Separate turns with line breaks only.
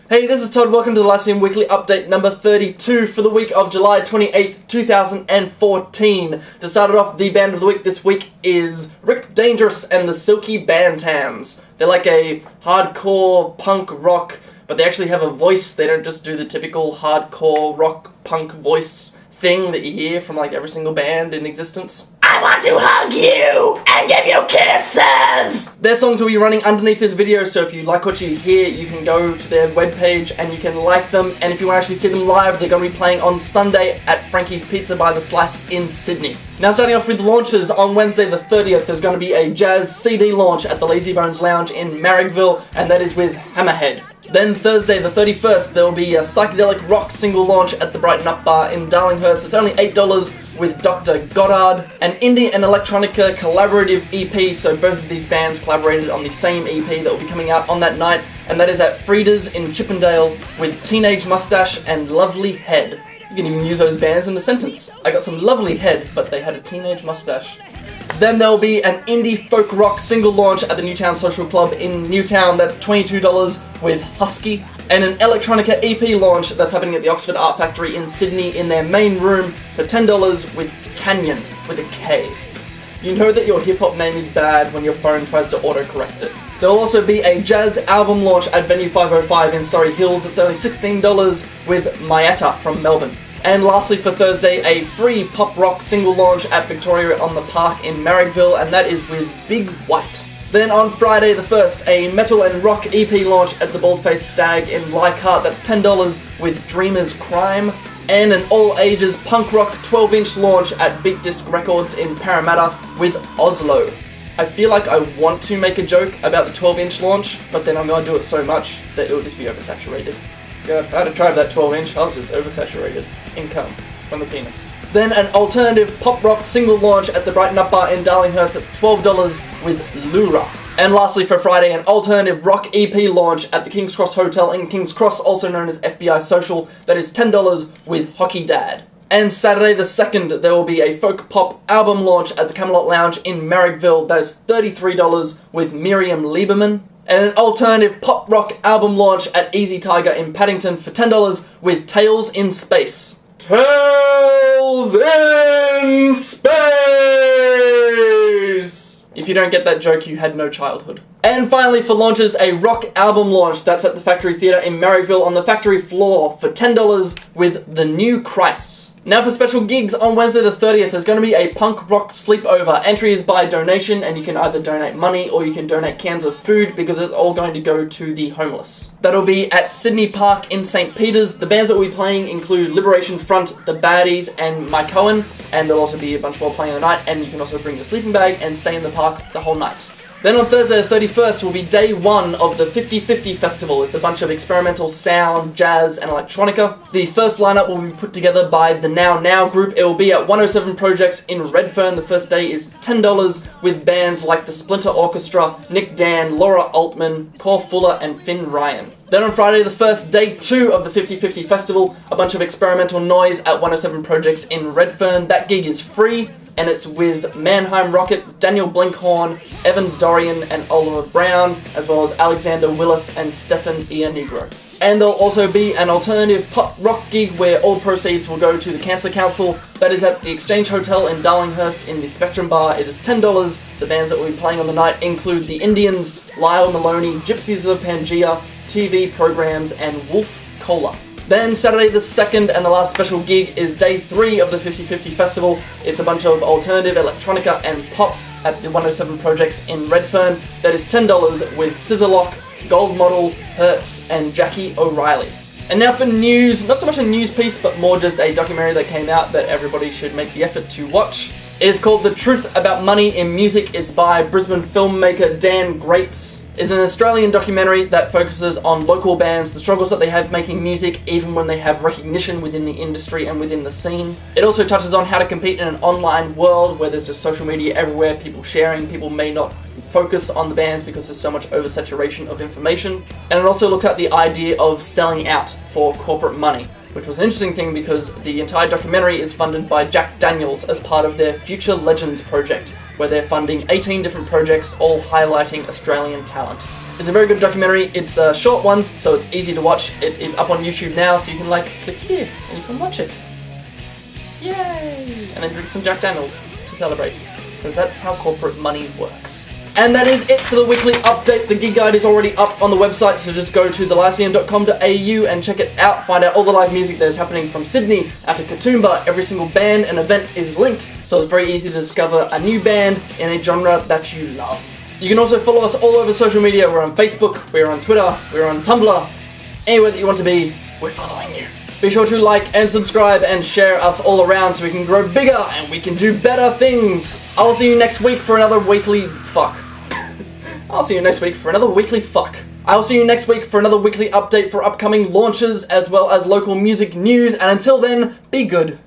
Hey, this is Todd. Welcome to the Lyceum Weekly Update number 32 for the week of July 28th, 2014. To start it off, the band of the week this week is Rick Dangerous and the Silky Bantams. They're like a hardcore punk rock, but they actually have a voice. They don't just do the typical hardcore rock punk voice thing that you hear from like every single band in existence.
I want to hug you and give you kisses!
Their songs will be running underneath this video, so if you like what you hear, you can go to their webpage and you can like them. And if you want to actually see them live, they're going to be playing on Sunday at Frankie's Pizza by the Slice in Sydney. Now, starting off with launches, on Wednesday the 30th, there's going to be a jazz CD launch at the Lazy Bones Lounge in Marrickville, and that is with Hammerhead. Then Thursday the 31st, there will be a psychedelic rock single launch at the Brighten Up Bar in Darlinghurst. It's only $8 with Dr. Goddard. An indie and electronica collaborative EP, so both of these bands collaborated on the same EP that will be coming out on that night, and that is at Frida's in Chippendale with Teenage Mustache and Lovely Head. You can even use those bands in a sentence. I got some lovely head, but they had a teenage mustache. Then there will be an indie folk rock single launch at the Newtown Social Club in Newtown. That's $22 with Husky. And an electronica EP launch that's happening at the Oxford Art Factory in Sydney in their main room for $10 with Canyon, with a K. You know that your hip-hop name is bad when your phone tries to autocorrect it. There will also be a jazz album launch at Venue 505 in Surrey Hills. It's only $16 with Mayetta from Melbourne. And lastly for Thursday, a free pop rock single launch at Victoria on the Park in Marrickville, and that is with Big White. Then on Friday the 1st, a metal and rock EP launch at the Baldface Stag in Leichhardt. That's $10 with Dreamer's Crime. And an all-ages punk rock 12-inch launch at Big Disc Records in Parramatta with Oslo. I feel like I want to make a joke about the 12-inch launch, but then I'm going to do it so much that it will just be oversaturated. Yeah, I had to try that 12-inch, I was just oversaturated. Income from the penis. Then an alternative pop rock single launch at the Brighten Up Bar in Darlinghurst. That's $12 with Lura. And lastly for Friday, an alternative rock EP launch at the King's Cross Hotel in King's Cross, also known as FBI Social. That is $10 with Hockey Dad. And Saturday the 2nd, there will be a folk pop album launch at the Camelot Lounge in Marrickville. That is $33 with Miriam Lieberman. And an alternative pop rock album launch at Easy Tiger in Paddington for $10 with Tales in Space. Tales in Space! If you don't get that joke, you had no childhood. And finally for launches, a rock album launch that's at the Factory Theatre in Marrickville on the factory floor for $10 with The New Christs. Now for special gigs, on Wednesday the 30th, there's going to be a punk rock sleepover. Entry is by donation, and you can either donate money or you can donate cans of food because it's all going to go to the homeless. That'll be at Sydney Park in St. Peter's. The bands that we'll be playing include Liberation Front, The Baddies, and Mike Cohen, and there'll also be a bunch more playing on the night, and you can also bring your sleeping bag and stay in the park the whole night. Then on Thursday the 31st will be day 1 of the 50/50 Festival. It's a bunch of experimental sound, jazz, and electronica. The first lineup will be put together by the Now Now group. It will be at 107 Projects in Redfern. The first day is $10 with bands like the Splinter Orchestra, Nick Dan, Laura Altman, Cor Fuller, and Finn Ryan. Then on Friday the 1st, day 2 of the 50/50 Festival, a bunch of experimental noise at 107 Projects in Redfern. That gig is free, and it's with Mannheim Rocket, Daniel Blinkhorn, Evan Dorian, and Oliver Brown, as well as Alexander Willis and Stefan Ianigro. And there'll also be an alternative pop rock gig where all proceeds will go to the Cancer Council. That is at the Exchange Hotel in Darlinghurst in the Spectrum Bar. It is $10. The bands that will be playing on the night include The Indians, Lyle Maloney, Gypsies of Pangea, TV Programs, and Wolf Cola. Then Saturday the 2nd and the last special gig is day 3 of the 50/50 Festival. It's a bunch of alternative electronica and pop at the 107 Projects in Redfern. That is $10 with Scissorlock, Gold Model, Hertz, and Jackie O'Reilly. And now for news, not so much a news piece, but more just a documentary that came out that everybody should make the effort to watch. It is called The Truth About Money in Music. It's by Brisbane filmmaker Dan Greats. It's an Australian documentary that focuses on local bands, the struggles that they have making music even when they have recognition within the industry and within the scene. It also touches on how to compete in an online world where there's just social media everywhere, people sharing, people may not focus on the bands because there's so much oversaturation of information. And it also looked at the idea of selling out for corporate money, which was an interesting thing because the entire documentary is funded by Jack Daniels as part of their Future Legends project, where they're funding 18 different projects, all highlighting Australian talent. It's a very good documentary. It's a short one, so it's easy to watch. It is up on YouTube now, so you can like click here and you can watch it. Yay! And then drink some Jack Daniels to celebrate, because that's how corporate money works. And that is it for the weekly update. The gig guide is already up on the website, so just go to thelyceum.com.au and check it out. Find out all the live music that is happening from Sydney out to Katoomba. Every single band and event is linked, so it's very easy to discover a new band in a genre that you love. You can also follow us all over social media. We're on Facebook, we're on Twitter, we're on Tumblr. Anywhere that you want to be, we're following you. Be sure to like and subscribe and share us all around so we can grow bigger and we can do better things. I will see you next week for another weekly fuck. I'll see you next week for another weekly fuck. I will see you next week for another weekly update for upcoming launches as well as local music news, and until then, be good.